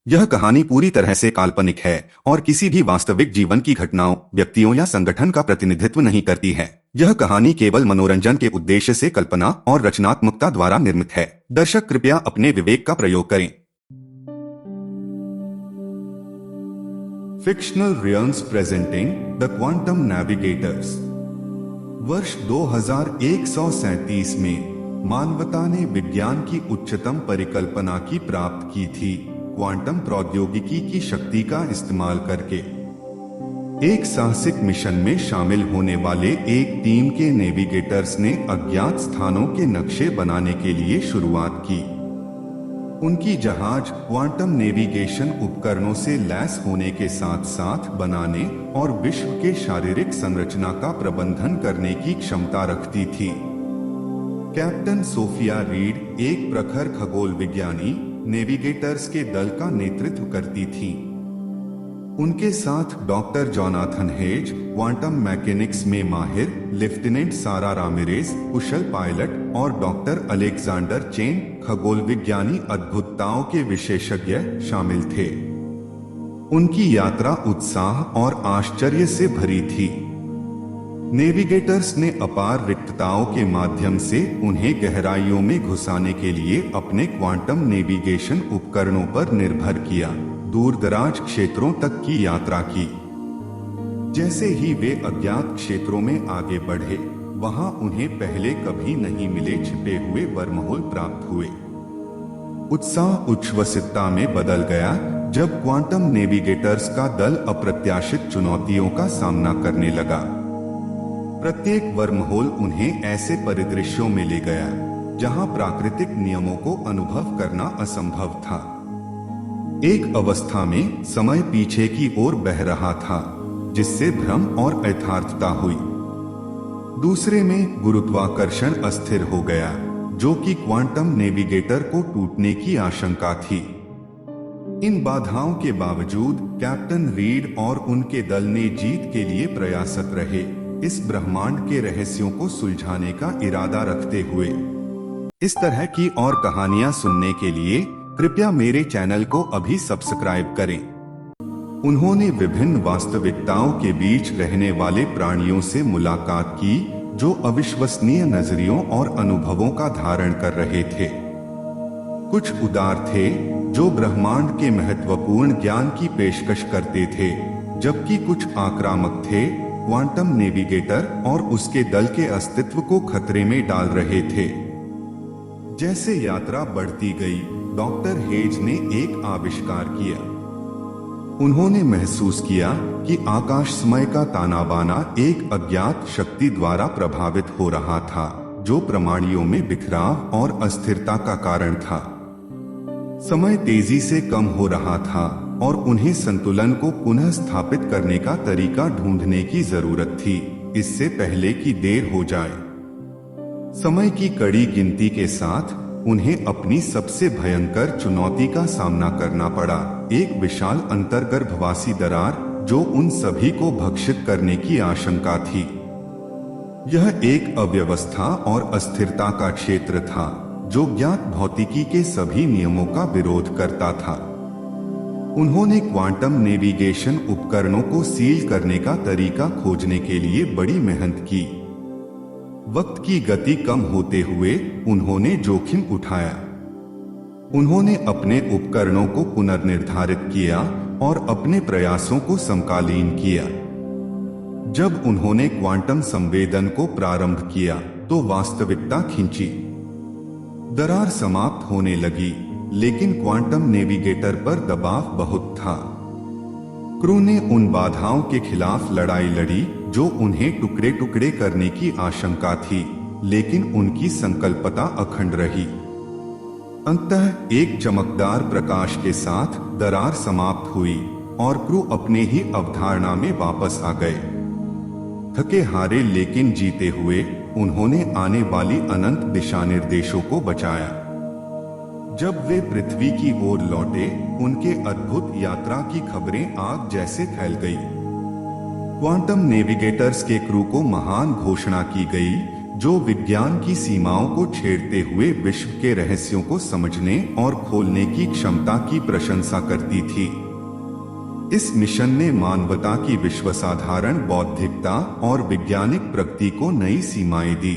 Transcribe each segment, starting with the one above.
यह कहानी पूरी तरह से काल्पनिक है और किसी भी वास्तविक जीवन की घटनाओं, व्यक्तियों या संगठन का प्रतिनिधित्व नहीं करती है। यह कहानी केवल मनोरंजन के उद्देश्य से कल्पना और रचनात्मकता द्वारा निर्मित है। दर्शक कृपया अपने विवेक का प्रयोग करें। Fictional reels presenting the quantum navigators. वर्ष 2137 में मानवता ने विज्ञान की उच्चतम परिकल्पना की प्राप्त की थी, क्वांटम प्रौद्योगिकी की शक्ति का इस्तेमाल करके। एक साहसिक मिशन में शामिल होने वाले एक टीम के नेविगेटर्स ने अज्ञात स्थानों के नक्शे बनाने के लिए शुरुआत की। उनकी जहाज क्वांटम नेविगेशन उपकरणों से लैस होने के साथ साथ बनाने और विश्व के शारीरिक संरचना का प्रबंधन करने की क्षमता रखती थी। कैप्टन सोफिया रीड, एक प्रखर खगोल विज्ञानी, नेविगेटर्स के दल का नेतृत्व करती थीं। उनके साथ doctor Jonathan hedge, quantum mechanics में माहिर, लेफ्टिनेंट सारा रामिरेज, कुशल पायलट, और डॉक्टर अलेक्जेंडर चेन, खगोल विज्ञानी अद्भुतताओं के विशेषज्ञ शामिल थे। उनकी यात्रा उत्साह और आश्चर्य से भरी थी। नेविगेटर्स ने अपार रिक्तताओं के माध्यम से उन्हें गहराइयों में घुसाने के लिए अपने क्वांटम नेविगेशन उपकरणों पर निर्भर किया, दूरदराज क्षेत्रों तक की यात्रा की। जैसे ही वे अज्ञात क्षेत्रों में आगे बढ़े, वहां उन्हें पहले कभी नहीं मिले छिपे हुए वर्महोल प्राप्त हुए। उत्साह उच्छ्वसितता में बदल गया जब क्वांटम नेविगेटर्स का दल अप्रत्याशित चुनौतियों का सामना करने लगा। प्रत्येक वर्महोल उन्हें ऐसे परिदृश्यों में ले गया जहां प्राकृतिक नियमों को अनुभव करना असंभव था। एक अवस्था में समय पीछे की ओर बह रहा था, जिससे भ्रम और यथार्थता हुई। दूसरे में गुरुत्वाकर्षण अस्थिर हो गया, जो कि क्वांटम नेविगेटर को टूटने की आशंका थी। इन बाधाओं के बावजूद कैप्टन रीड और उनके दल ने जीत के लिए प्रयासरत रहे, इस ब्रह्मांड के रहस्यों को सुलझाने का इरादा रखते हुए। इस तरह की और कहानियां सुनने के लिए कृपया मेरे चैनल को अभी सब्सक्राइब करें। उन्होंने विभिन्न वास्तविकताओं के बीच रहने वाले प्राणियों से मुलाकात की, जो अविश्वसनीय नजरियों और अनुभवों का धारण कर रहे थे। कुछ उदार थे, जो ब्रह्मांड के महत्वपूर्ण ज्ञान की पेशकश करते थे, जबकि कुछ आक्रामक थे, क्वांटम नेविगेटर और उसके दल के अस्तित्व को खतरे में डाल रहे थे। जैसे यात्रा बढ़ती गई, डॉक्टर हेज ने एक आविष्कार किया। उन्होंने महसूस किया कि आकाश समय का ताना बाना एक अज्ञात शक्ति द्वारा प्रभावित हो रहा था, जो प्रणालियों में बिखराव और अस्थिरता का कारण था। समय तेजी से कम हो रहा था और उन्हें संतुलन को पुनः स्थापित करने का तरीका ढूंढने की जरूरत थी, इससे पहले कि देर हो जाए। समय की कड़ी गिनती के साथ उन्हें अपनी सबसे भयंकर चुनौती का सामना करना पड़ा, एक विशाल अंतर्गर्भवासी दरार, जो उन सभी को भक्षित करने की आशंका थी। यह एक अव्यवस्था और अस्थिरता का क्षेत्र था, जो ज्ञात भौतिकी के सभी नियमों का विरोध करता था। उन्होंने क्वांटम नेविगेशन उपकरणों को सील करने का तरीका खोजने के लिए बड़ी मेहनत की। वक्त की गति कम होते हुए उन्होंने जोखिम उठाया। उन्होंने अपने उपकरणों को पुनर्निर्धारित किया और अपने प्रयासों को समकालीन किया। जब उन्होंने क्वांटम संवेदन को प्रारंभ किया, तो वास्तविकता खिंची। दरार समाप्त होने लगी, लेकिन क्वांटम नेविगेटर पर दबाव बहुत था। क्रू ने उन बाधाओं के खिलाफ लड़ाई लड़ी जो उन्हें टुकड़े टुकड़े करने की आशंका थी, लेकिन उनकी संकल्पता अखंड रही। अंततः एक चमकदार प्रकाश के साथ दरार समाप्त हुई और क्रू अपने ही अवधारणा में वापस आ गए। थके हारे लेकिन जीते हुए उन्होंने आने वाली अनंत दिशा निर्देशों को बचाया। जब वे पृथ्वी की ओर लौटे, उनके अद्भुत यात्रा की खबरें आग जैसे फैल गई। क्वांटम नेविगेटर्स के क्रू को महान घोषणा की गई, जो विज्ञान की सीमाओं को छेड़ते हुए विश्व के रहस्यों को समझने और खोलने की क्षमता की प्रशंसा करती थी। इस मिशन ने मानवता की विश्वसाधारण बौद्धिकता और वैज्ञानिक प्रगति को नई सीमाएं दी।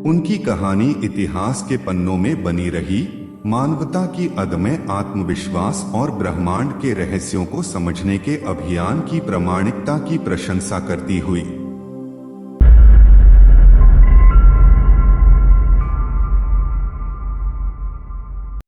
उनकी कहानी इतिहास के पन्नों में बनी रही, मानवता की अदम्य आत्मविश्वास और ब्रह्मांड के रहस्यों को समझने के अभियान की प्रामाणिकता की प्रशंसा करती हुई।